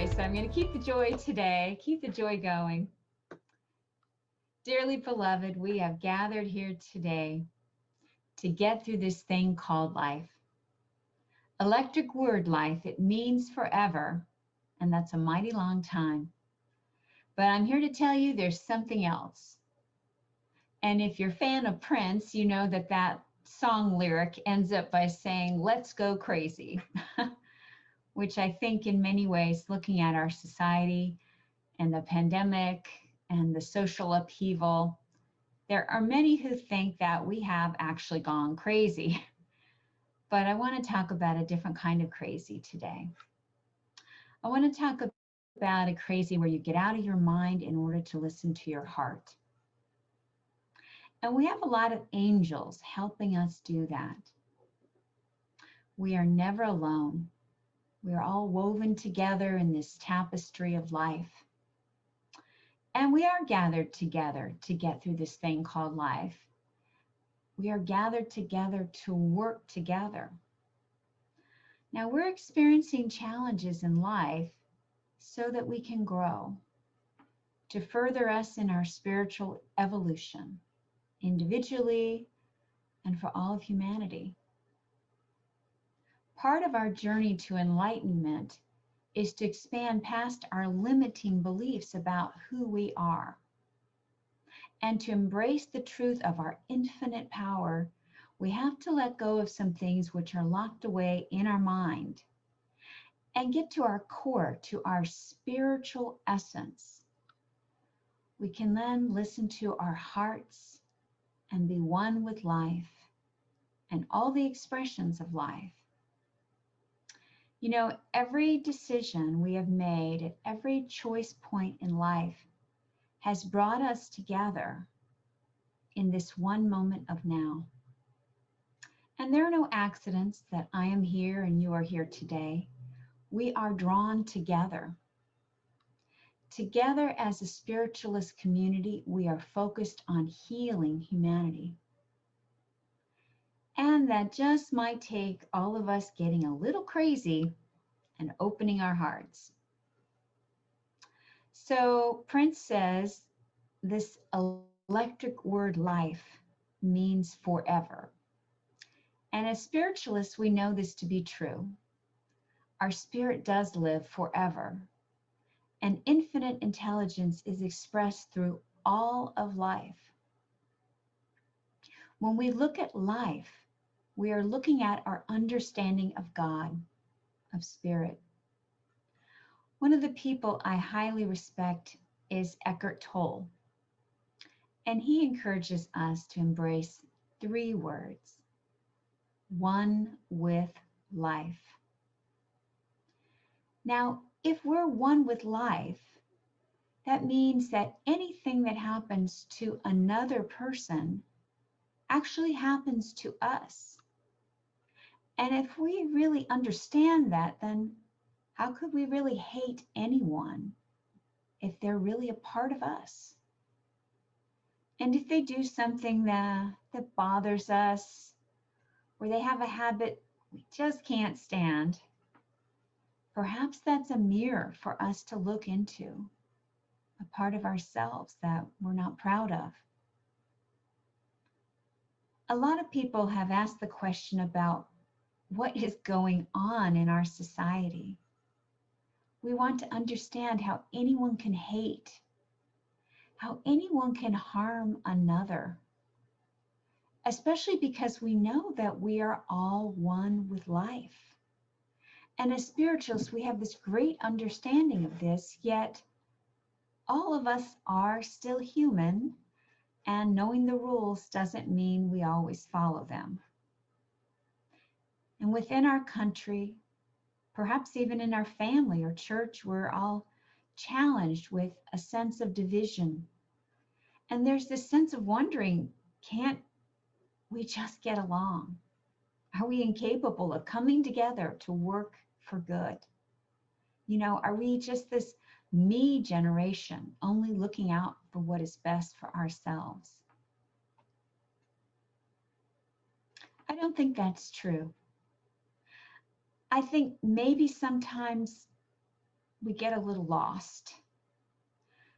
joy. So I'm going to keep the joy today, keep the joy going. Dearly beloved, we have gathered here today to get through this thing called life. Electric word life, it means forever, and that's a mighty long time. But I'm here to tell you there's something else. And if you're a fan of Prince, you know that that song lyric ends up by saying, let's go crazy, which I think in many ways, looking at our society and the pandemic and the social upheaval, there are many who think that we have actually gone crazy. But I want to talk about a different kind of crazy today. I want to talk about a crazy where you get out of your mind in order to listen to your heart. And we have a lot of angels helping us do that. We are never alone. We are all woven together in this tapestry of life. And we are gathered together to get through this thing called life. We are gathered together to work together. Now we're experiencing challenges in life so that we can grow, to further us in our spiritual evolution, individually and for all of humanity. Part of our journey to enlightenment is to expand past our limiting beliefs about who we are and to embrace the truth of our infinite power. We have to let go of some things which are locked away in our mind and get to our core, to our spiritual essence. We can then listen to our hearts and be one with life and all the expressions of life. You know, every decision we have made at every choice point in life has brought us together in this one moment of now. And there are no accidents that I am here and you are here today. We are drawn together. Together as a spiritualist community, we are focused on healing humanity. And that just might take all of us getting a little crazy and opening our hearts. So Prince says this electric word life means forever. And as spiritualists, we know this to be true. Our spirit does live forever. And infinite intelligence is expressed through all of life. When we look at life, we are looking at our understanding of God, of spirit. One of the people I highly respect is Eckhart Tolle. And he encourages us to embrace 3 words: one with life. Now, if we're one with life, that means that anything that happens to another person actually happens to us. And if we really understand that, then how could we really hate anyone if they're really a part of us? And if they do something that bothers us, or they have a habit we just can't stand, perhaps that's a mirror for us to look into, a part of ourselves that we're not proud of. A lot of people have asked the question about what is going on in our society. We want to understand how anyone can hate, how anyone can harm another, especially because we know that we are all one with life. And as spiritualists, we have this great understanding of this, yet all of us are still human, and knowing the rules doesn't mean we always follow them. And within our country, perhaps even in our family or church, we're all challenged with a sense of division. And there's this sense of wondering, can't we just get along? Are we incapable of coming together to work for good? You know, are we just this me generation, only looking out for what is best for ourselves? I don't think that's true. I think maybe sometimes we get a little lost.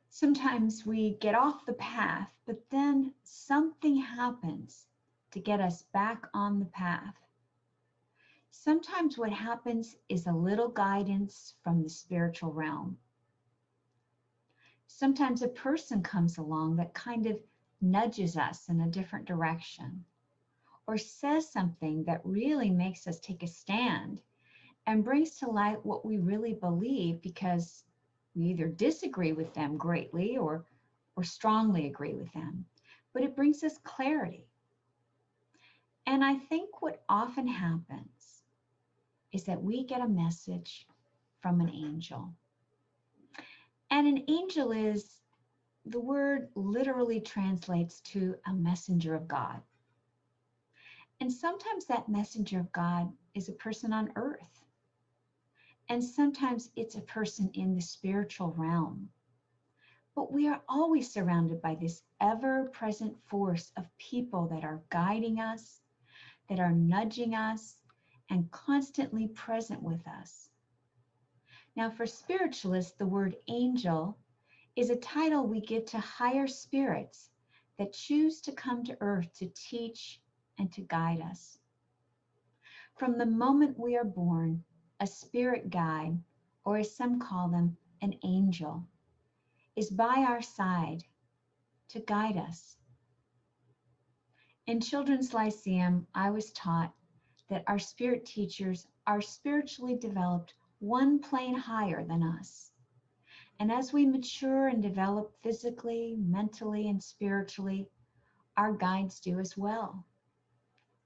Sometimes we get off the path, but then something happens to get us back on the path. Sometimes what happens is a little guidance from the spiritual realm. Sometimes a person comes along that kind of nudges us in a different direction, or says something that really makes us take a stand and brings to light what we really believe, because we either disagree with them greatly or strongly agree with them, but it brings us clarity. And I think what often happens is that we get a message from an angel. And an angel is, the word literally translates to a messenger of God. And sometimes that messenger of God is a person on earth. And sometimes it's a person in the spiritual realm. But we are always surrounded by this ever-present force of people that are guiding us, that are nudging us, and constantly present with us. Now, for spiritualists, the word angel is a title we give to higher spirits that choose to come to earth to teach and to guide us. From the moment we are born, a spirit guide, or as some call them, an angel, is by our side to guide us. In Children's Lyceum, I was taught that our spirit teachers are spiritually developed one plane higher than us. And as we mature and develop physically, mentally, and spiritually, our guides do as well.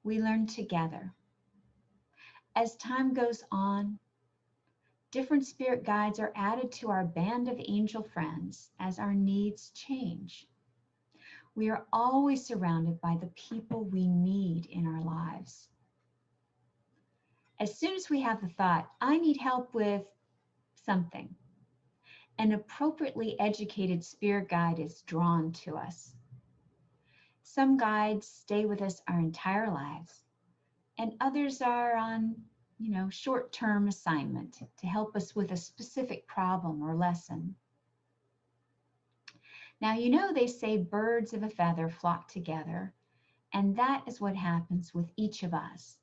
We learn together. As time goes on, different spirit guides are added to our band of angel friends as our needs change. We are always surrounded by the people we need in our lives. As soon as we have the thought, I need help with something, an appropriately educated spirit guide is drawn to us. Some guides stay with us our entire lives, and others are on, short-term assignment to help us with a specific problem or lesson. Now, they say birds of a feather flock together, and that is what happens with each of us.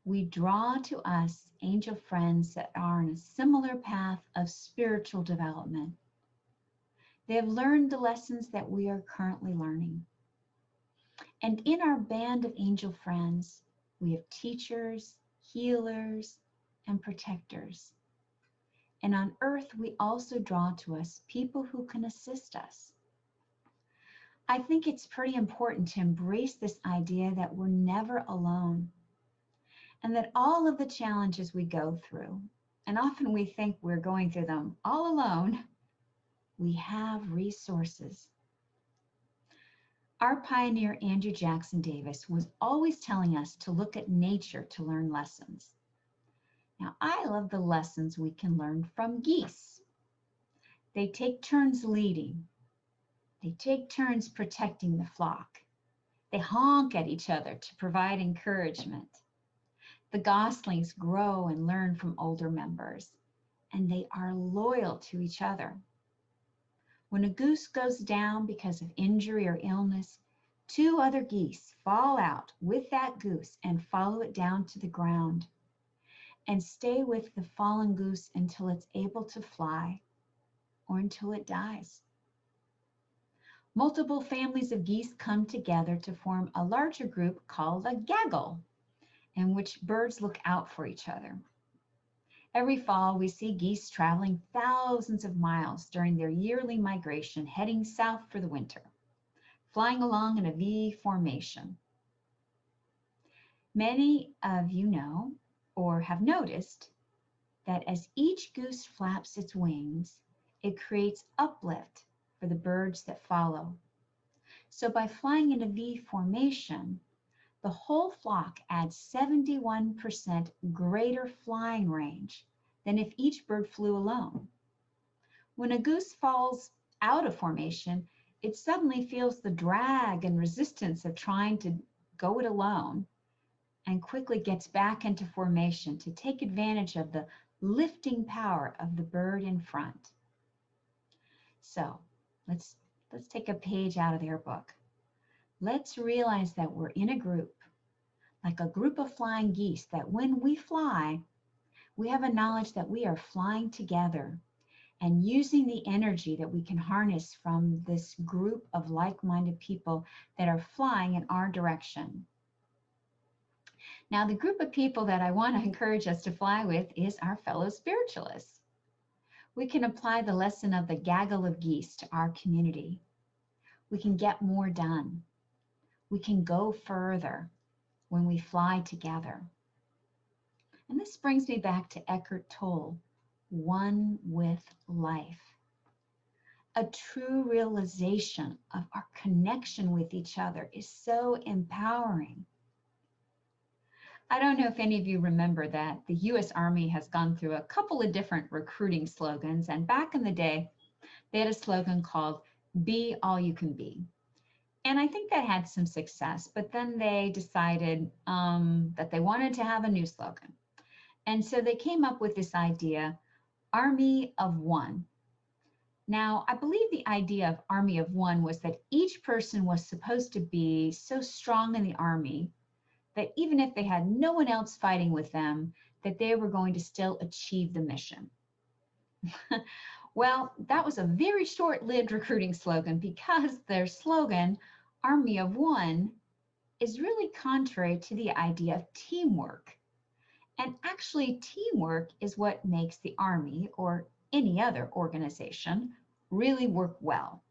We draw to us angel friends that are on a similar path of spiritual development. They have learned the lessons that we are currently learning. And in our band of angel friends, we have teachers, healers, and protectors. And on earth, we also draw to us people who can assist us. I think it's pretty important to embrace this idea that we're never alone, and that all of the challenges we go through, and often we think we're going through them all alone, we have resources. Our pioneer, Andrew Jackson Davis, was always telling us to look at nature to learn lessons. Now, I love the lessons we can learn from geese. They take turns leading. They take turns protecting the flock. They honk at each other to provide encouragement. The goslings grow and learn from older members, and they are loyal to each other. When a goose goes down because of injury or illness, 2 other geese fall out with that goose and follow it down to the ground and stay with the fallen goose until it's able to fly or until it dies. Multiple families of geese come together to form a larger group called a gaggle, in which birds look out for each other. Every fall, we see geese traveling thousands of miles during their yearly migration, heading south for the winter, flying along in a V formation. Many of you know or have noticed that as each goose flaps its wings, it creates uplift for the birds that follow. So by flying in a V formation, the whole flock adds 71% greater flying range than if each bird flew alone. When a goose falls out of formation, it suddenly feels the drag and resistance of trying to go it alone and quickly gets back into formation to take advantage of the lifting power of the bird in front. So let's take a page out of their book. Let's realize that we're in a group, like a group of flying geese, that when we fly, we have a knowledge that we are flying together and using the energy that we can harness from this group of like-minded people that are flying in our direction. Now, the group of people that I want to encourage us to fly with is our fellow spiritualists. We can apply the lesson of the gaggle of geese to our community. We can get more done. We can go further when we fly together. And this brings me back to Eckhart Tolle, one with life. A true realization of our connection with each other is so empowering. I don't know if any of you remember that the US Army has gone through a couple of different recruiting slogans, and back in the day, they had a slogan called "Be All You Can Be." And I think that had some success, but then they decided that they wanted to have a new slogan. And so they came up with this idea, Army of One. Now, I believe the idea of Army of One was that each person was supposed to be so strong in the Army that even if they had no one else fighting with them, that they were going to still achieve the mission. Well, that was a very short-lived recruiting slogan, because their slogan, Army of One, is really contrary to the idea of teamwork. And actually, teamwork is what makes the Army, or any other organization, really work well.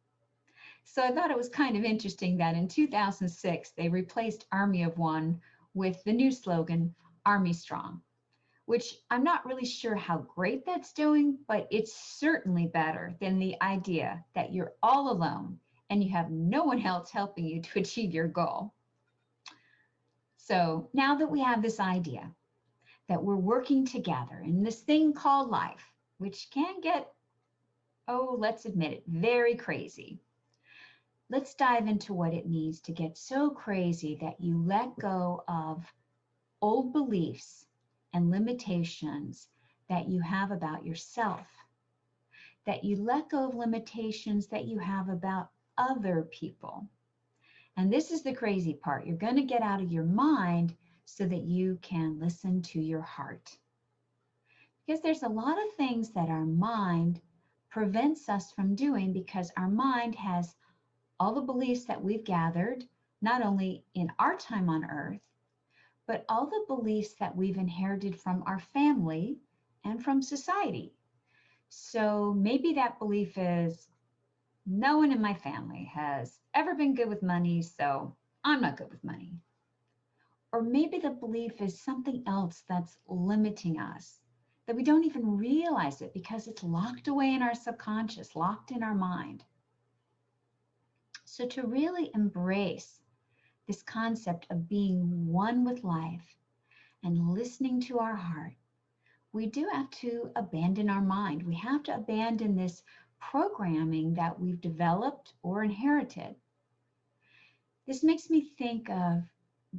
So I thought it was kind of interesting that in 2006, they replaced Army of One with the new slogan, Army Strong, which I'm not really sure how great that's doing, but it's certainly better than the idea that you're all alone and you have no one else helping you to achieve your goal. So now that we have this idea that we're working together in this thing called life, which can get, oh, let's admit it, very crazy. Let's dive into what it means to get so crazy that you let go of old beliefs and limitations that you have about yourself, that you let go of limitations that you have about other people. And this is the crazy part. You're going to get out of your mind so that you can listen to your heart. Because there's a lot of things that our mind prevents us from doing, because our mind has all the beliefs that we've gathered, not only in our time on earth, but all the beliefs that we've inherited from our family and from society. So maybe that belief is, no one in my family has ever been good with money, so I'm not good with money. Or maybe the belief is something else that's limiting us, that we don't even realize it because it's locked away in our subconscious, locked in our mind. So to really embrace this concept of being one with life and listening to our heart, we do have to abandon our mind. We have to abandon this programming that we've developed or inherited. This makes me think of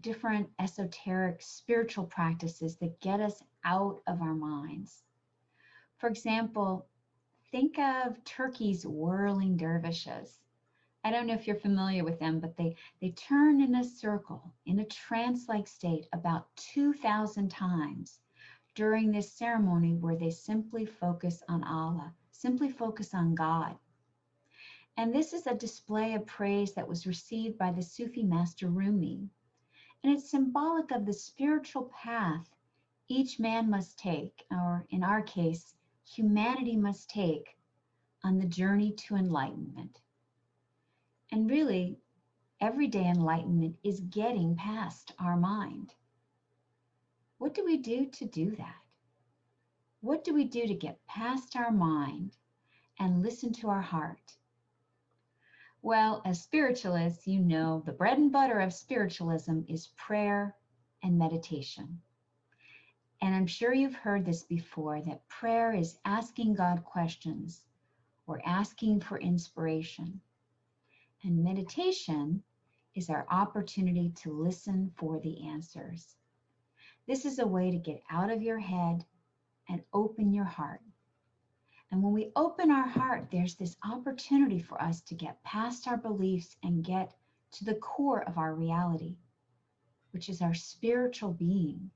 different esoteric spiritual practices that get us out of our minds. For example, think of Turkey's whirling dervishes. I don't know if you're familiar with them, but they turn in a circle in a trance-like state about 2,000 times during this ceremony, where they simply focus on Allah, simply focus on God. And this is a display of praise that was received by the Sufi master Rumi. And it's symbolic of the spiritual path each man must take, or in our case, humanity must take on the journey to enlightenment. And really, everyday enlightenment is getting past our mind. What do we do to do that? What do we do to get past our mind and listen to our heart? Well, as spiritualists, you know the bread and butter of spiritualism is prayer and meditation. And I'm sure you've heard this before, that prayer is asking God questions or asking for inspiration. And meditation is our opportunity to listen for the answers. This is a way to get out of your head and open your heart. And when we open our heart, there's this opportunity for us to get past our beliefs and get to the core of our reality, which is our spiritual being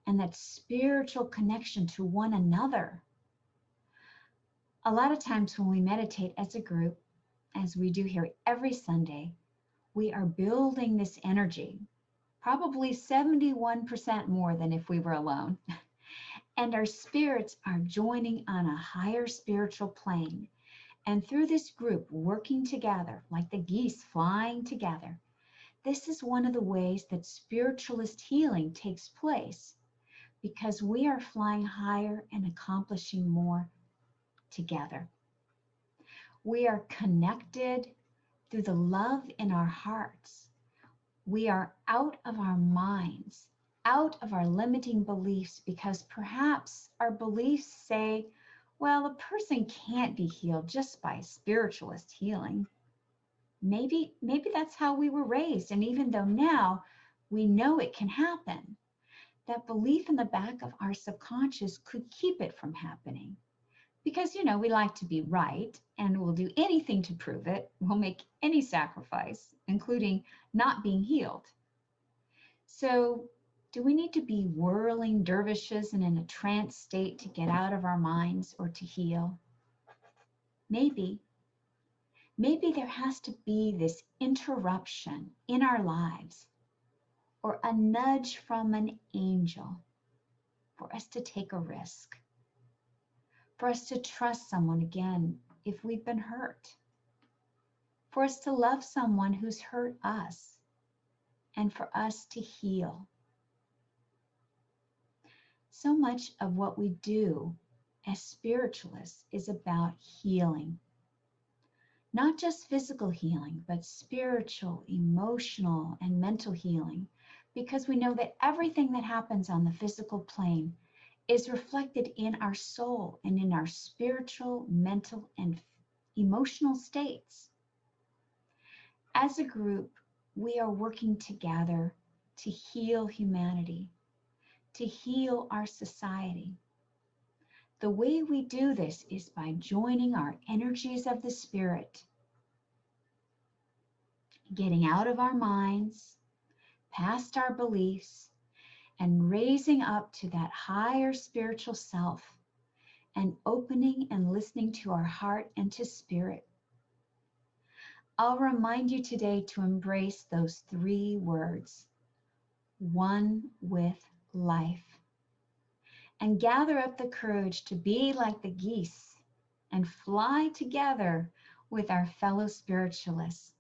and that spiritual connection to one another. A lot of times when we meditate as a group, as we do here every Sunday, we are building this energy, probably 71% more than if we were alone. And our spirits are joining on a higher spiritual plane. And through this group, working together, like the geese flying together, this is one of the ways that spiritualist healing takes place, because we are flying higher and accomplishing more together. We are connected through the love in our hearts. We are out of our minds, out of our limiting beliefs, because perhaps our beliefs say, well, a person can't be healed just by spiritualist healing. Maybe that's how we were raised. And even though now we know it can happen, that belief in the back of our subconscious could keep it from happening. Because, we like to be right, and we'll do anything to prove it. We'll make any sacrifice, including not being healed. So, do we need to be whirling dervishes and in a trance state to get out of our minds or to heal? Maybe. Maybe there has to be this interruption in our lives, or a nudge from an angel for us to take a risk, for us to trust someone again if we've been hurt, for us to love someone who's hurt us, and for us to heal. So much of what we do as spiritualists is about healing. Not just physical healing, but spiritual, emotional, and mental healing, because we know that everything that happens on the physical plane is reflected in our soul and in our spiritual, mental, and emotional states. As a group, we are working together to heal humanity, to heal our society. The way we do this is by joining our energies of the spirit, getting out of our minds, past our beliefs, and raising up to that higher spiritual self, and opening and listening to our heart and to spirit. I'll remind you today to embrace those 3 words, one with life, and gather up the courage to be like the geese and fly together with our fellow spiritualists,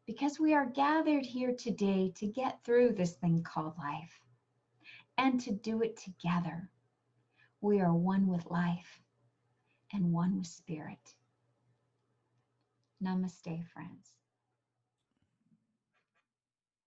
because we are gathered here today to get through this thing called life, and to do it together. We are one with life and one with spirit. Namaste, friends.